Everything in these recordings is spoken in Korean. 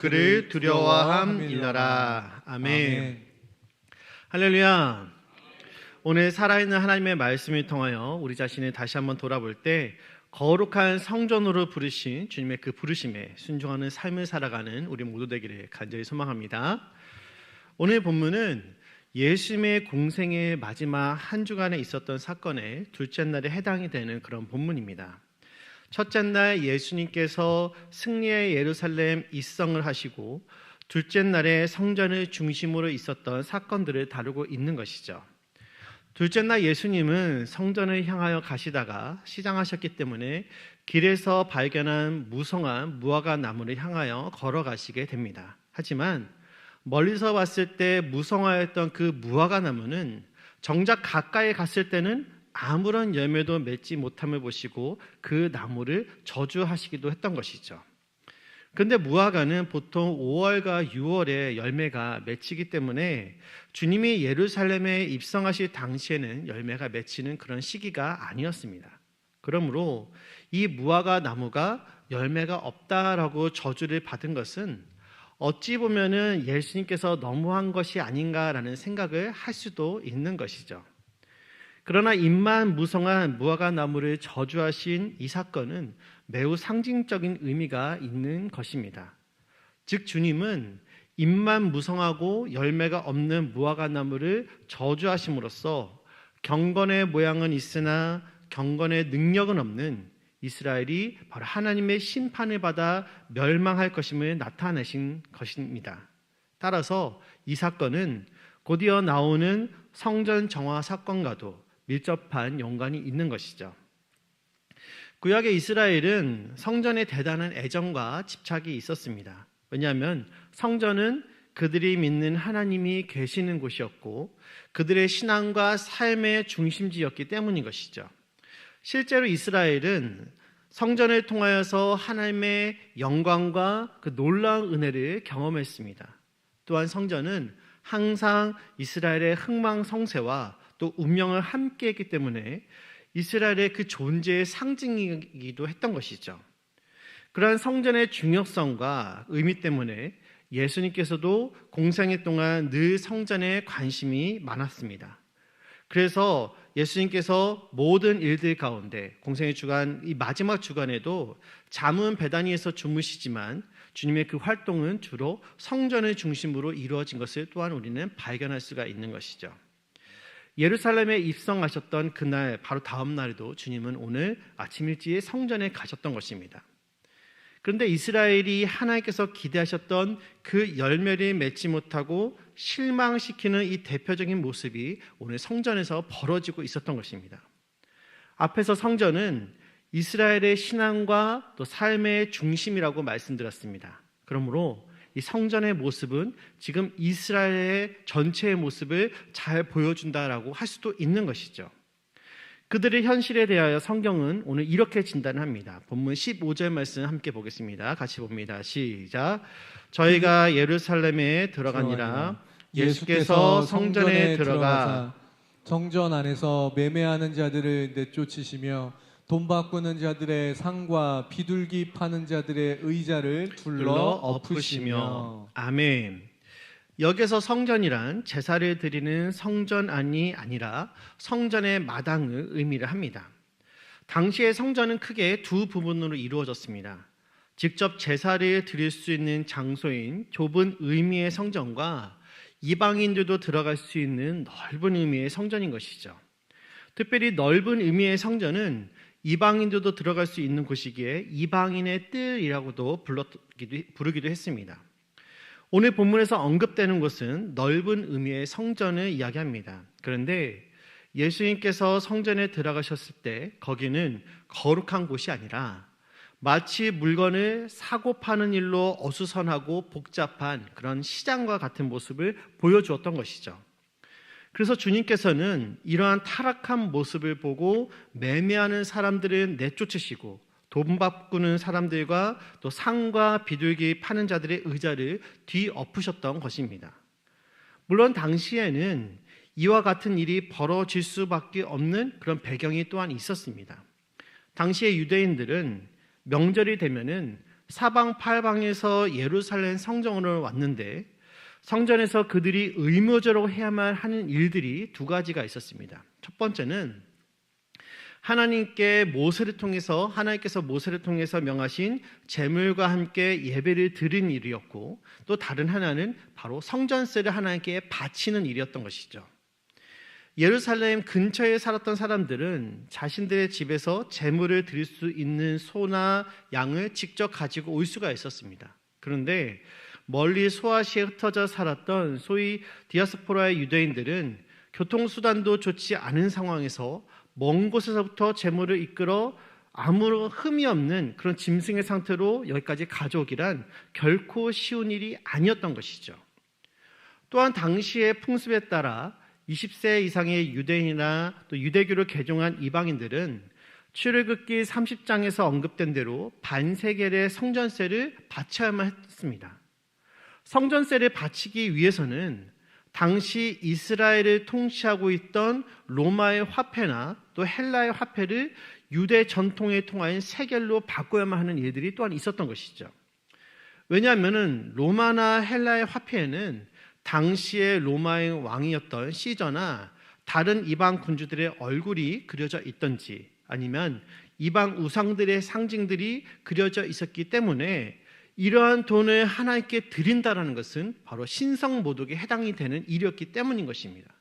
그를 두려워함이니라. 아멘. 할렐루야. 오늘 살아있는 하나님의 말씀을 통하여 우리 자신을 다시 한번 돌아볼 때 거룩한 성전으로 부르신 주님의 그 부르심에 순종하는 삶을 살아가는 우리 모두 되기를 간절히 소망합니다. 오늘 본문은 예수님의 공생의 마지막 한 주간에 있었던 사건의 둘째 날에 해당이 되는 그런 본문입니다. 첫째 날 예수님께서 승리의 예루살렘 입성을 하시고 둘째 날에 성전을 중심으로 있었던 사건들을 다루고 있는 것이죠. 둘째 날 예수님은 성전을 향하여 가시다가 시장하셨기 때문에 길에서 발견한 무성한 무화과 나무를 향하여 걸어가시게 됩니다. 하지만 멀리서 봤을 때 무성하였던 그 무화과 나무는 정작 가까이 갔을 때는 아무런 열매도 맺지 못함을 보시고 그 나무를 저주하시기도 했던 것이죠. 그런데 무화과는 보통 5월과 6월에 열매가 맺히기 때문에 주님이 예루살렘에 입성하실 당시에는 열매가 맺히는 그런 시기가 아니었습니다. 그러므로 이 무화과 나무가 열매가 없다라고 저주를 받은 것은 어찌 보면은 예수님께서 너무한 것이 아닌가라는 생각을 할 수도 있는 것이죠. 그러나 잎만 무성한 무화과 나무를 저주하신 이 사건은 매우 상징적인 의미가 있는 것입니다. 즉 주님은 잎만 무성하고 열매가 없는 무화과 나무를 저주하심으로써 경건의 모양은 있으나 경건의 능력은 없는 이스라엘이 바로 하나님의 심판을 받아 멸망할 것임을 나타내신 것입니다. 따라서 이 사건은 곧이어 나오는 성전 정화 사건과도 밀접한 연관이 있는 것이죠. 구약의 이스라엘은 성전에 대단한 애정과 집착이 있었습니다. 왜냐하면 성전은 그들이 믿는 하나님이 계시는 곳이었고 그들의 신앙과 삶의 중심지였기 때문인 것이죠. 실제로 이스라엘은 성전을 통하여서 하나님의 영광과 그 놀라운 은혜를 경험했습니다. 또한 성전은 항상 이스라엘의 흥망성쇠와 또 운명을 함께 했기 때문에 이스라엘의 그 존재의 상징이기도 했던 것이죠. 그러한 성전의 중요성과 의미 때문에 예수님께서도 공생애 동안 늘 성전에 관심이 많았습니다. 그래서 예수님께서 모든 일들 가운데 공생의 주간, 이 마지막 주간에도 잠은 베다니에서 주무시지만 주님의 그 활동은 주로 성전을 중심으로 이루어진 것을 또한 우리는 발견할 수가 있는 것이죠. 예루살렘에 입성하셨던 그날 바로 다음 날에도 주님은 오늘 아침 일찍 성전에 가셨던 것입니다. 그런데 이스라엘이 하나님께서 기대하셨던 그 열매를 맺지 못하고 실망시키는 이 대표적인 모습이 오늘 성전에서 벌어지고 있었던 것입니다. 앞에서 성전은 이스라엘의 신앙과 또 삶의 중심이라고 말씀드렸습니다. 그러므로 이 성전의 모습은 지금 이스라엘의 전체의 모습을 잘 보여준다라고 할 수도 있는 것이죠. 그들의 현실에 대하여 성경은 오늘 이렇게 진단합니다. 본문 15절 말씀 함께 보겠습니다. 같이 봅니다. 시작. 저희가 예루살렘에 들어가니라. 예수께서 성전에 들어가 성전 안에서 매매하는 자들을 내쫓으시며 돈 바꾸는 자들의 상과 비둘기 파는 자들의 의자를 둘러 엎으시며. 아멘. 여기서 성전이란 제사를 드리는 성전 안이 아니라 성전의 마당을 의미를 합니다. 당시의 성전은 크게 두 부분으로 이루어졌습니다. 직접 제사를 드릴 수 있는 장소인 좁은 의미의 성전과 이방인들도 들어갈 수 있는 넓은 의미의 성전인 것이죠. 특별히 넓은 의미의 성전은 이방인들도 들어갈 수 있는 곳이기에 이방인의 뜰이라고도 부르기도 했습니다. 오늘 본문에서 언급되는 곳은 넓은 의미의 성전을 이야기합니다. 그런데 예수님께서 성전에 들어가셨을 때 거기는 거룩한 곳이 아니라 마치 물건을 사고 파는 일로 어수선하고 복잡한 그런 시장과 같은 모습을 보여주었던 것이죠. 그래서 주님께서는 이러한 타락한 모습을 보고 매매하는 사람들을 내쫓으시고 돈 바꾸는 사람들과 또 상과 비둘기 파는 자들의 의자를 뒤엎으셨던 것입니다. 물론 당시에는 이와 같은 일이 벌어질 수밖에 없는 그런 배경이 또한 있었습니다. 당시의 유대인들은 명절이 되면은 사방팔방에서 예루살렘 성전으로 왔는데 성전에서 그들이 의무적으로 해야만 하는 일들이 두 가지가 있었습니다. 첫 번째는 하나님께서 모세를 통해서 명하신 제물과 함께 예배를 드리는 일이었고, 또 다른 하나는 바로 성전세를 하나님께 바치는 일이었던 것이죠. 예루살렘 근처에 살았던 사람들은 자신들의 집에서 제물을 드릴 수 있는 소나 양을 직접 가지고 올 수가 있었습니다. 그런데 멀리 소아시아에 흩어져 살았던 소위 디아스포라의 유대인들은 교통수단도 좋지 않은 상황에서 먼 곳에서부터 제물을 이끌어 아무런 흠이 없는 그런 짐승의 상태로 여기까지 가져오기란 결코 쉬운 일이 아니었던 것이죠. 또한 당시의 풍습에 따라 20세 이상의 유대인이나 또 유대교를 개종한 이방인들은 출애굽기 30장에서 언급된 대로 반세겔의 성전세를 바쳐야만 했습니다. 성전세를 바치기 위해서는 당시 이스라엘을 통치하고 있던 로마의 화폐나 또 헬라의 화폐를 유대 전통에 통하여 세겔로 바꿔야만 하는 일들이 또한 있었던 것이죠. 왜냐하면 로마나 헬라의 화폐에는 당시의 로마의 왕이었던 시저나 다른 이방 군주들의 얼굴이 그려져 있던지 아니면 이방 우상들의 상징들이 그려져 있었기 때문에 이러한 돈을 하나님께 드린다라는 것은 바로 신성모독에 해당이 되는 일이었기 때문인 것입니다.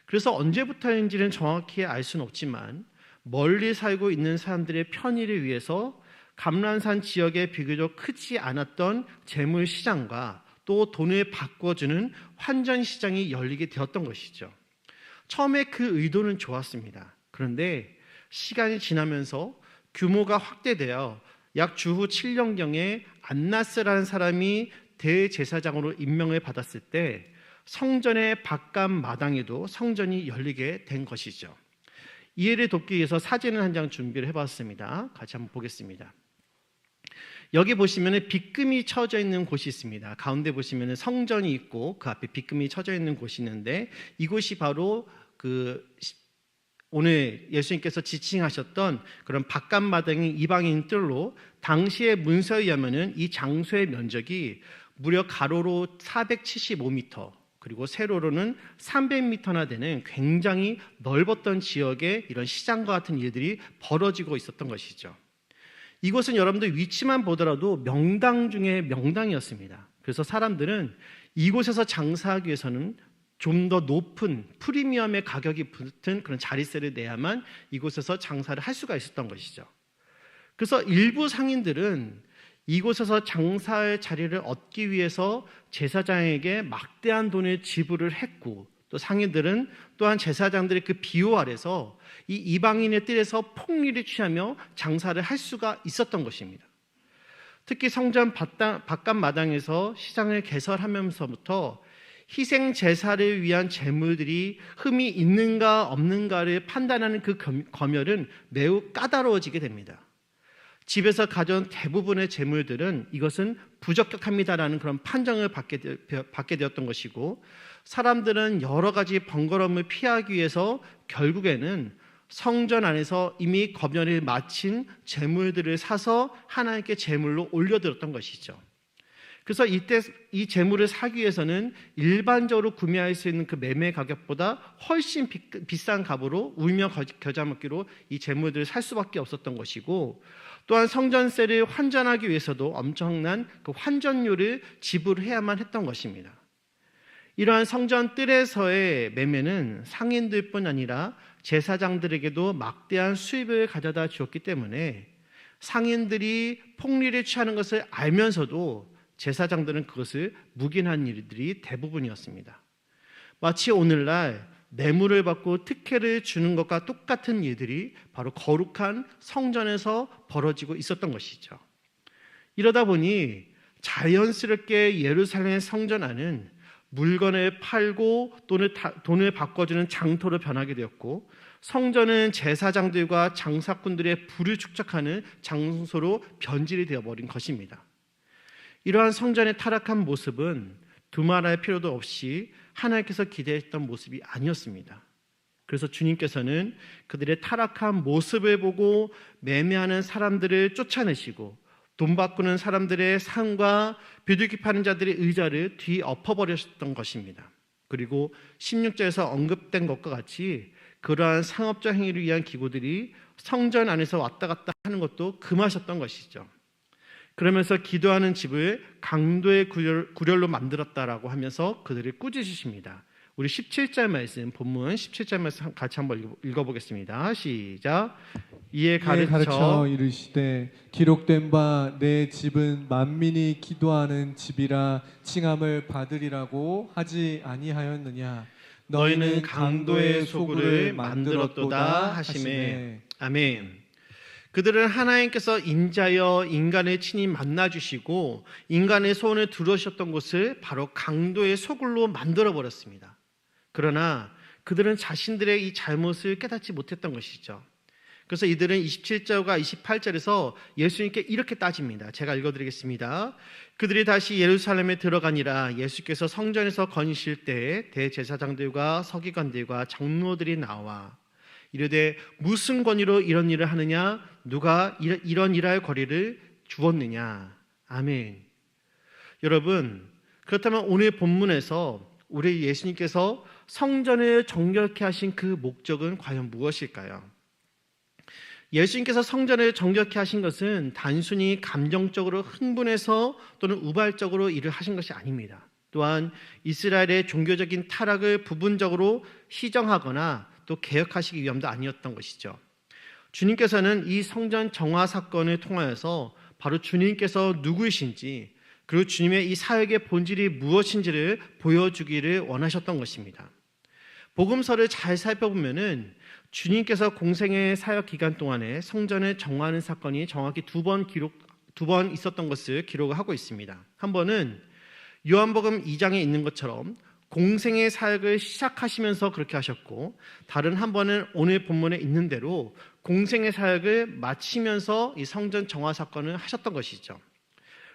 그래서 언제부터인지는 정확히 알 수는 없지만 멀리 살고 있는 사람들의 편의를 위해서 감람산 지역에 비교적 크지 않았던 재물시장과 또 돈을 바꿔주는 환전시장이 열리게 되었던 것이죠. 처음에 그 의도는 좋았습니다. 그런데 시간이 지나면서 규모가 확대되어 약 주후 7년경에 안나스라는 사람이 대제사장으로 임명을 받았을 때 성전의 바깥 마당에도 성전이 열리게 된 것이죠. 이해를 돕기 위해서 사진을 한 장 준비를 해봤습니다. 같이 한번 보겠습니다. 여기 보시면 빗금이 쳐져 있는 곳이 있습니다. 가운데 보시면 성전이 있고 그 앞에 빗금이 쳐져 있는 곳이 있는데 이곳이 바로 오늘 예수님께서 지칭하셨던 그런 바깥마당의 이방인 뜰로 당시의 문서에 의하면 이 장소의 면적이 무려 가로로 475m 그리고 세로로는 300m나 되는 굉장히 넓었던 지역에 이런 시장과 같은 일들이 벌어지고 있었던 것이죠. 이곳은 여러분들 위치만 보더라도 명당 중에 명당이었습니다. 그래서 사람들은 이곳에서 장사하기 위해서는 좀 더 높은 프리미엄의 가격이 붙은 그런 자릿세를 내야만 이곳에서 장사를 할 수가 있었던 것이죠. 그래서 일부 상인들은 이곳에서 장사의 자리를 얻기 위해서 제사장에게 막대한 돈을 지불을 했고, 또 상인들은 또한 제사장들의 그 비호 아래서 이 이방인의 뜰에서 폭리를 취하며 장사를 할 수가 있었던 것입니다. 특히 성전 바깥 마당에서 시장을 개설하면서부터 희생 제사를 위한 제물들이 흠이 있는가 없는가를 판단하는 그 검열은 매우 까다로워지게 됩니다. 집에서 가져온 대부분의 제물들은 이것은 부적격합니다라는 그런 판정을 받게 되었던 것이고, 사람들은 여러 가지 번거로움을 피하기 위해서 결국에는 성전 안에서 이미 검열을 마친 제물들을 사서 하나님께 제물로 올려드렸던 것이죠. 그래서 이때 이 제물을 사기 위해서는 일반적으로 구매할 수 있는 그 매매 가격보다 훨씬 비싼 값으로 울며 겨자 먹기로 이 제물들을 살 수밖에 없었던 것이고, 또한 성전세를 환전하기 위해서도 엄청난 그 환전료를 지불해야만 했던 것입니다. 이러한 성전 뜰에서의 매매는 상인들뿐 아니라 제사장들에게도 막대한 수입을 가져다 주었기 때문에 상인들이 폭리를 취하는 것을 알면서도 제사장들은 그것을 묵인한 일들이 대부분이었습니다. 마치 오늘날 뇌물을 받고 특혜를 주는 것과 똑같은 일들이 바로 거룩한 성전에서 벌어지고 있었던 것이죠. 이러다 보니 자연스럽게 예루살렘의 성전 안은 물건을 팔고 돈을 바꿔주는 장터로 변하게 되었고, 성전은 제사장들과 장사꾼들의 부를 축적하는 장소로 변질이 되어버린 것입니다. 이러한 성전의 타락한 모습은 두말할 필요도 없이 하나님께서 기대했던 모습이 아니었습니다. 그래서 주님께서는 그들의 타락한 모습을 보고 매매하는 사람들을 쫓아내시고 돈 바꾸는 사람들의 상과 비둘기 파는 자들의 의자를 뒤엎어버렸던 것입니다. 그리고 16절에서 언급된 것과 같이 그러한 상업적 행위를 위한 기구들이 성전 안에서 왔다 갔다 하는 것도 금하셨던 것이죠. 그러면서 기도하는 집을 강도의 구렬로 만들었다라고 하면서 그들을 꾸짖으십니다. 우리 17절 말씀, 본문 17절 말씀 같이 한번 읽어보겠습니다. 시작. 이에 가르쳐 이르시되 기록된 바 내 집은 만민이 기도하는 집이라 칭함을 받으리라고 하지 아니하였느냐. 너희는 강도의 소굴을 만들었도다 하시매. 아멘. 그들은 하나님께서 인자여 인간을 친히 만나주시고 인간의 소원을 들으셨던 곳을 바로 강도의 소굴로 만들어버렸습니다. 그러나 그들은 자신들의 이 잘못을 깨닫지 못했던 것이죠. 그래서 이들은 27절과 28절에서 예수님께 이렇게 따집니다. 제가 읽어드리겠습니다. 그들이 다시 예루살렘에 들어가니라. 예수께서 성전에서 거니실 때에 대제사장들과 서기관들과 장로들이 나와 이르되 무슨 권위로 이런 일을 하느냐? 누가 이런 일할 거리를 주었느냐? 아멘. 여러분, 그렇다면 오늘 본문에서 우리 예수님께서 성전을 정결케 하신 그 목적은 과연 무엇일까요? 예수님께서 성전을 정결케 하신 것은 단순히 감정적으로 흥분해서 또는 우발적으로 일을 하신 것이 아닙니다. 또한 이스라엘의 종교적인 타락을 부분적으로 시정하거나 또 개혁하시기 위함도 아니었던 것이죠. 주님께서는 이 성전 정화 사건을 통하여서 바로 주님께서 누구이신지 그리고 주님의 이 사역의 본질이 무엇인지를 보여주기를 원하셨던 것입니다. 복음서를 잘 살펴보면은 주님께서 공생의 사역 기간 동안에 성전을 정화하는 사건이 정확히 두 번 있었던 것을 기록을 하고 있습니다. 한 번은 요한복음 2장에 있는 것처럼 공생의 사역을 시작하시면서 그렇게 하셨고, 다른 한 번은 오늘 본문에 있는 대로 공생의 사역을 마치면서 이 성전 정화 사건을 하셨던 것이죠.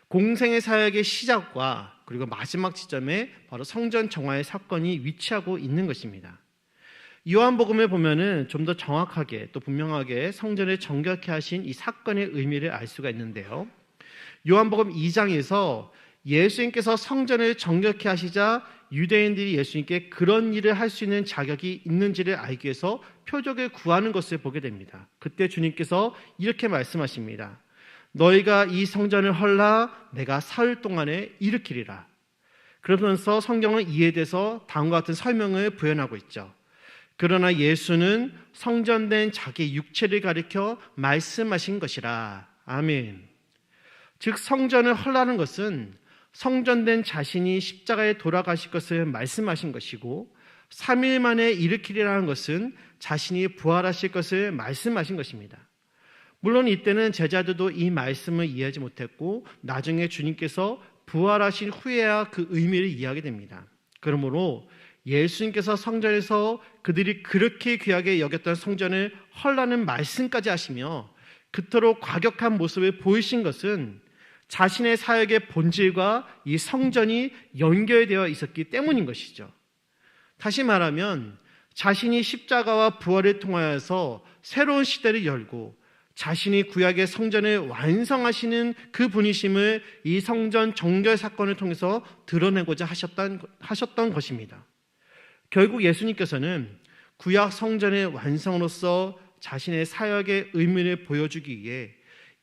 공생의 사역의 시작과 그리고 마지막 지점에 바로 성전 정화의 사건이 위치하고 있는 것입니다. 요한복음에 보면은 좀 더 정확하게 또 분명하게 성전을 정결케 하신 이 사건의 의미를 알 수가 있는데요. 요한복음 2장에서 예수님께서 성전을 정결케 하시자 유대인들이 예수님께 그런 일을 할 수 있는 자격이 있는지를 알기 위해서 표적을 구하는 것을 보게 됩니다. 그때 주님께서 이렇게 말씀하십니다. 너희가 이 성전을 헐라 내가 사흘 동안에 일으키리라. 그러면서 성경은 이에 대해서 다음과 같은 설명을 부연하고 있죠. 그러나 예수는 성전된 자기 육체를 가리켜 말씀하신 것이라. 아멘. 즉 성전을 헐라는 것은 성전된 자신이 십자가에 돌아가실 것을 말씀하신 것이고, 3일 만에 일으키리라는 것은 자신이 부활하실 것을 말씀하신 것입니다. 물론 이때는 제자들도 이 말씀을 이해하지 못했고 나중에 주님께서 부활하신 후에야 그 의미를 이해하게 됩니다. 그러므로 예수님께서 성전에서 그들이 그렇게 귀하게 여겼던 성전을 헐라는 말씀까지 하시며 그토록 과격한 모습을 보이신 것은 자신의 사역의 본질과 이 성전이 연결되어 있었기 때문인 것이죠. 다시 말하면 자신이 십자가와 부활을 통하여서 새로운 시대를 열고 자신이 구약의 성전을 완성하시는 그 분이심을 이 성전 정결 사건을 통해서 드러내고자 하셨던 것입니다. 결국 예수님께서는 구약 성전의 완성으로서 자신의 사역의 의미를 보여주기 위해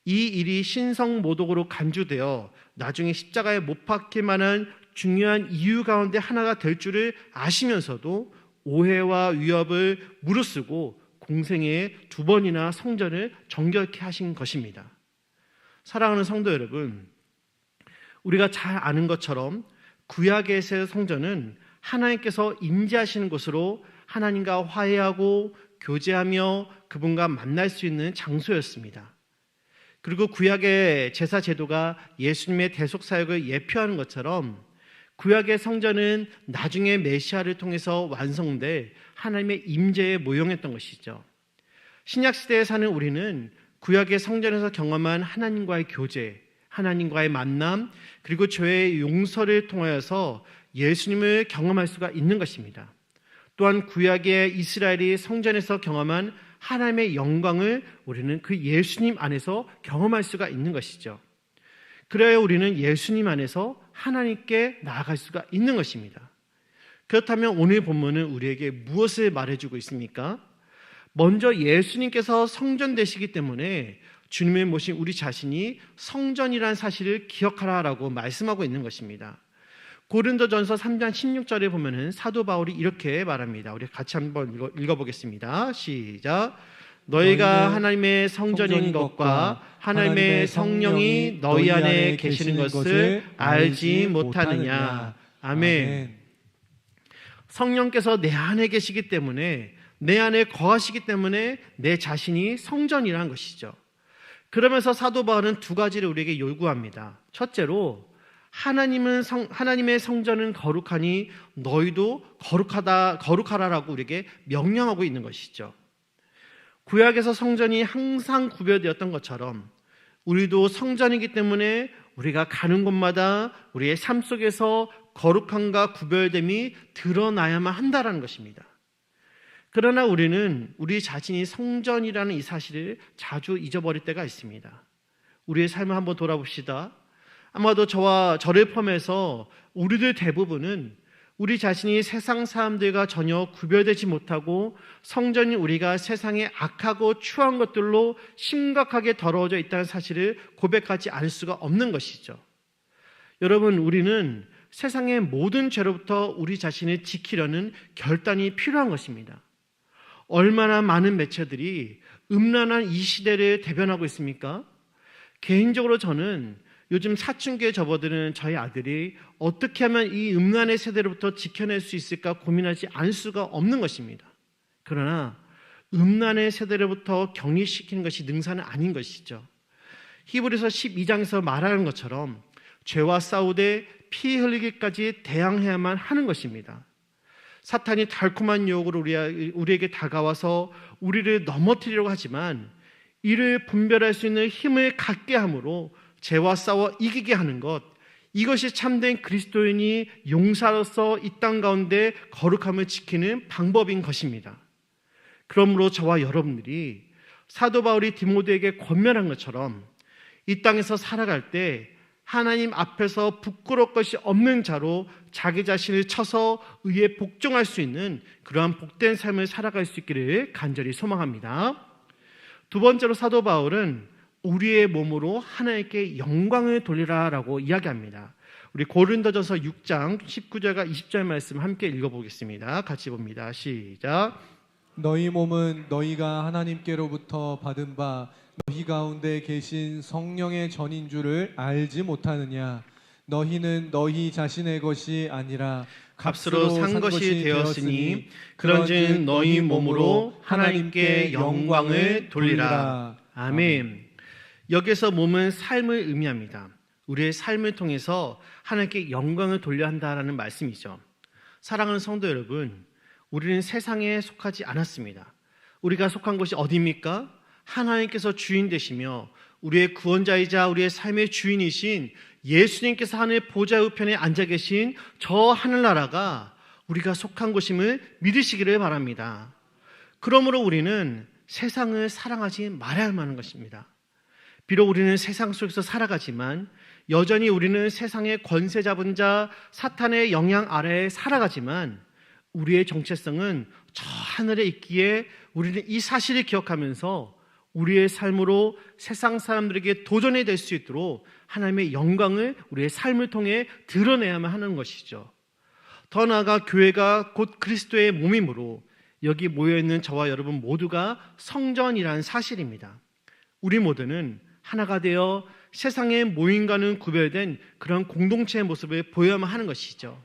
이 일이 신성모독으로 간주되어 나중에 십자가에 못 박힐 만한 중요한 이유 가운데 하나가 될 줄을 아시면서도 오해와 위협을 무릅쓰고 공생에 2번이나 성전을 정결케 하신 것입니다. 사랑하는 성도 여러분, 우리가 잘 아는 것처럼 구약에서의 성전은 하나님께서 임재하시는 곳으로 하나님과 화해하고 교제하며 그분과 만날 수 있는 장소였습니다. 그리고 구약의 제사 제도가 예수님의 대속 사역을 예표하는 것처럼 구약의 성전은 나중에 메시아를 통해서 완성돼 하나님의 임재에 모형했던 것이죠. 신약 시대에 사는 우리는 구약의 성전에서 경험한 하나님과의 교제, 하나님과의 만남, 그리고 죄의 용서를 통하여서 예수님을 경험할 수가 있는 것입니다. 또한 구약의 이스라엘이 성전에서 경험한 하나님의 영광을 우리는 그 예수님 안에서 경험할 수가 있는 것이죠. 그래야 우리는 예수님 안에서 하나님께 나아갈 수가 있는 것입니다. 그렇다면 오늘 본문은 우리에게 무엇을 말해주고 있습니까? 먼저 예수님께서 성전 되시기 때문에 주님을 모신 우리 자신이 성전이라는 사실을 기억하라라고 말씀하고 있는 것입니다. 고린도전서 3장 16절에 보면은 사도 바울이 이렇게 말합니다. 우리 같이 한번 읽어보겠습니다. 시작. 너희가 하나님의 성전인 것과 하나님의 성령이 너희 안에 계시는 것을 알지 못하느냐. 아멘. 성령께서 내 안에 계시기 때문에, 내 안에 거하시기 때문에 내 자신이 성전이라는 것이죠. 그러면서 사도 바울은 두 가지를 우리에게 요구합니다. 첫째로 하나님의 성전은 거룩하니 너희도 거룩하라라고 우리에게 명령하고 있는 것이죠. 구약에서 성전이 항상 구별되었던 것처럼 우리도 성전이기 때문에 우리가 가는 곳마다 우리의 삶 속에서 거룩함과 구별됨이 드러나야만 한다는 것입니다. 그러나 우리는 우리 자신이 성전이라는 이 사실을 자주 잊어버릴 때가 있습니다. 우리의 삶을 한번 돌아봅시다. 아마도 저를 포함해서 우리들 대부분은 우리 자신이 세상 사람들과 전혀 구별되지 못하고 성전인 우리가 세상의 악하고 추한 것들로 심각하게 더러워져 있다는 사실을 고백하지 않을 수가 없는 것이죠. 여러분, 우리는 세상의 모든 죄로부터 우리 자신을 지키려는 결단이 필요한 것입니다. 얼마나 많은 매체들이 음란한 이 시대를 대변하고 있습니까? 개인적으로 저는 요즘 사춘기에 접어드는 저희 아들이 어떻게 하면 이 음란의 세대로부터 지켜낼 수 있을까 고민하지 않을 수가 없는 것입니다. 그러나 음란의 세대로부터 격리시키는 것이 능사는 아닌 것이죠. 히브리서 12장에서 말하는 것처럼 죄와 싸우되 피 흘리기까지 대항해야만 하는 것입니다. 사탄이 달콤한 유혹으로 우리에게 다가와서 우리를 넘어뜨리려고 하지만 이를 분별할 수 있는 힘을 갖게 함으로 죄와 싸워 이기게 하는 것, 이것이 참된 그리스도인이 용사로서 이 땅 가운데 거룩함을 지키는 방법인 것입니다. 그러므로 저와 여러분들이 사도 바울이 디모데에게 권면한 것처럼 이 땅에서 살아갈 때 하나님 앞에서 부끄러울 것이 없는 자로 자기 자신을 쳐서 의에 복종할 수 있는 그러한 복된 삶을 살아갈 수 있기를 간절히 소망합니다. 두 번째로 사도 바울은 우리의 몸으로 하나님께 영광을 돌리라라고 이야기합니다. 우리 고린도전서 6장 19절과 20절 말씀 함께 읽어보겠습니다. 같이 봅니다. 시작. 너희 몸은 너희가 하나님께로부터 받은 바 너희 가운데 계신 성령의 전인 줄을 알지 못하느냐. 너희는 너희 자신의 것이 아니라 값으로 산 것이 되었으니 그런즉 너희 몸으로 하나님께 영광을 돌리라. 아멘. 여기서 몸은 삶을 의미합니다. 우리의 삶을 통해서 하나님께 영광을 돌려야 한다는 말씀이죠. 사랑하는 성도 여러분, 우리는 세상에 속하지 않았습니다. 우리가 속한 곳이 어디입니까? 하나님께서 주인 되시며 우리의 구원자이자 우리의 삶의 주인이신 예수님께서 하늘 보좌 우편에 앉아 계신 저 하늘나라가 우리가 속한 곳임을 믿으시기를 바랍니다. 그러므로 우리는 세상을 사랑하지 말아야만 하는 것입니다. 비록 우리는 세상 속에서 살아가지만 여전히 우리는 세상의 권세 잡은 자 사탄의 영향 아래에 살아가지만 우리의 정체성은 저 하늘에 있기에 우리는 이 사실을 기억하면서 우리의 삶으로 세상 사람들에게 도전이 될 수 있도록 하나님의 영광을 우리의 삶을 통해 드러내야만 하는 것이죠. 더 나아가 교회가 곧 그리스도의 몸이므로 여기 모여있는 저와 여러분 모두가 성전이라는 사실입니다. 우리 모두는 하나가 되어 세상의 모임과는 구별된 그런 공동체의 모습을 보여야만 하는 것이죠.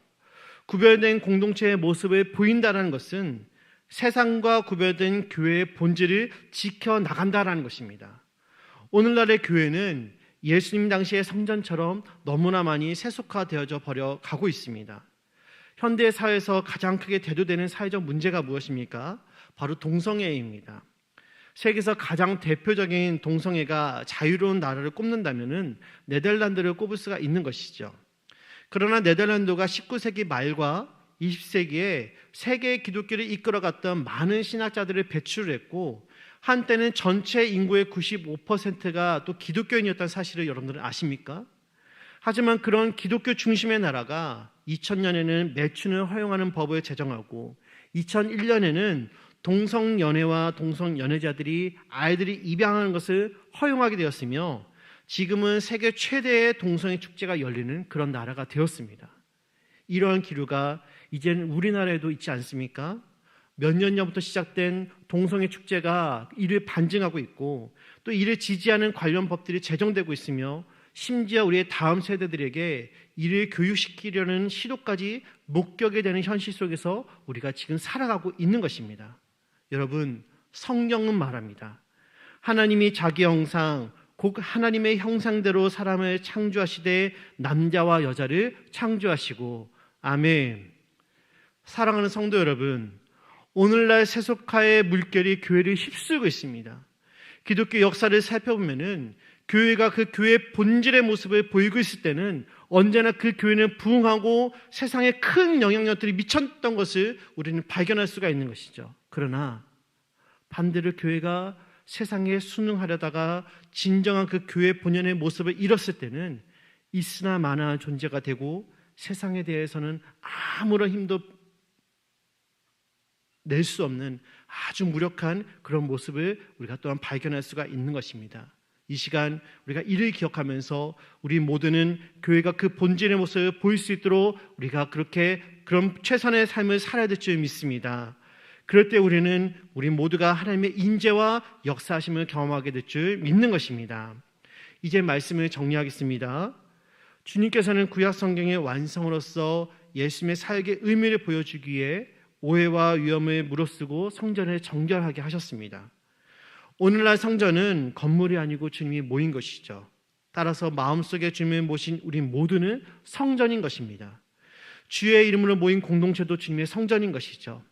구별된 공동체의 모습을 보인다는 것은 세상과 구별된 교회의 본질을 지켜나간다는 것입니다. 오늘날의 교회는 예수님 당시의 성전처럼 너무나 많이 세속화되어져 버려 가고 있습니다. 현대 사회에서 가장 크게 대두되는 사회적 문제가 무엇입니까? 바로 동성애입니다. 세계에서 가장 대표적인 동성애가 자유로운 나라를 꼽는다면 네덜란드를 꼽을 수가 있는 것이죠. 그러나 네덜란드가 19세기 말과 20세기에 세계 기독교를 이끌어갔던 많은 신학자들을 배출했고 한때는 전체 인구의 95%가 또 기독교인이었다는 사실을 여러분들은 아십니까? 하지만 그런 기독교 중심의 나라가 2000년에는 매춘을 허용하는 법을 제정하고 2001년에는 동성연애와 동성연애자들이 아이들이 입양하는 것을 허용하게 되었으며 지금은 세계 최대의 동성애 축제가 열리는 그런 나라가 되었습니다. 이러한 기류가 이제는 우리나라에도 있지 않습니까? 몇 년 전부터 시작된 동성애 축제가 이를 반증하고 있고 또 이를 지지하는 관련 법들이 제정되고 있으며 심지어 우리의 다음 세대들에게 이를 교육시키려는 시도까지 목격이 되는 현실 속에서 우리가 지금 살아가고 있는 것입니다. 여러분, 성경은 말합니다. 하나님이 자기 형상, 곧 하나님의 형상대로 사람을 창조하시되 남자와 여자를 창조하시고 아멘. 사랑하는 성도 여러분, 오늘날 세속화의 물결이 교회를 휩쓸고 있습니다. 기독교 역사를 살펴보면은 교회가 그 교회의 본질의 모습을 보이고 있을 때는 언제나 그 교회는 부흥하고 세상에 큰 영향력들이 미쳤던 것을 우리는 발견할 수가 있는 것이죠. 그러나 반대로 교회가 세상에 순응하려다가 진정한 그 교회 본연의 모습을 잃었을 때는 있으나 마나한 존재가 되고 세상에 대해서는 아무런 힘도 낼 수 없는 아주 무력한 그런 모습을 우리가 또한 발견할 수가 있는 것입니다. 이 시간 우리가 이를 기억하면서 우리 모두는 교회가 그 본질의 모습을 보일 수 있도록 우리가 그런 최선의 삶을 살아야 될 줄 믿습니다. 그럴 때 우리 모두가 하나님의 인재와 역사하심을 경험하게 될 줄 믿는 것입니다. 이제 말씀을 정리하겠습니다. 주님께서는 구약 성경의 완성으로서 예수님의 사역의 의미를 보여주기 위해 오해와 위험을 무릅쓰고 성전을 정결하게 하셨습니다. 오늘날 성전은 건물이 아니고 주님이 모인 것이죠. 따라서 마음속에 주님을 모신 우리 모두는 성전인 것입니다. 주의 이름으로 모인 공동체도 주님의 성전인 것이죠.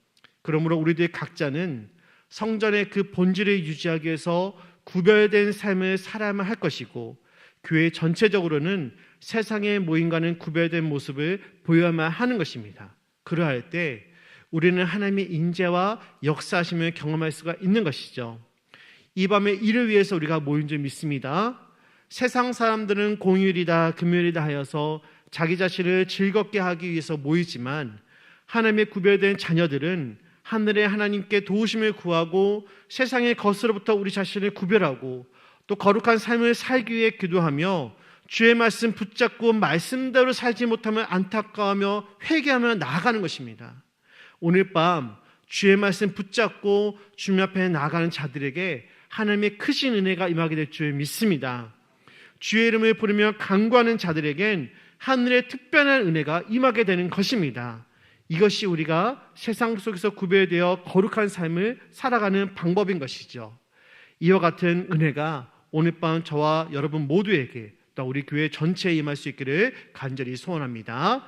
그러므로 우리들 각자는 성전의 그 본질을 유지하기 위해서 구별된 삶을 살아야만 할 것이고 교회 전체적으로는 세상의 모임과는 구별된 모습을 보여야만 하는 것입니다. 그러할 때 우리는 하나님의 인재와 역사하심을 경험할 수가 있는 것이죠. 이 밤에 이를 위해서 우리가 모인 줄 믿습니다. 세상 사람들은 공휴일이다 금요일이다 하여서 자기 자신을 즐겁게 하기 위해서 모이지만 하나님의 구별된 자녀들은 하늘의 하나님께 도우심을 구하고 세상의 것으로부터 우리 자신을 구별하고 또 거룩한 삶을 살기 위해 기도하며 주의 말씀 붙잡고 말씀대로 살지 못하면 안타까워하며 회개하며 나아가는 것입니다. 오늘 밤 주의 말씀 붙잡고 주님 앞에 나아가는 자들에게 하나님의 크신 은혜가 임하게 될 줄 믿습니다. 주의 이름을 부르며 간구하는 자들에겐 하늘의 특별한 은혜가 임하게 되는 것입니다. 이것이 우리가 세상 속에서 구별되어 거룩한 삶을 살아가는 방법인 것이죠. 이와 같은 은혜가 오늘 밤 저와 여러분 모두에게 또 우리 교회 전체에 임할 수 있기를 간절히 소원합니다.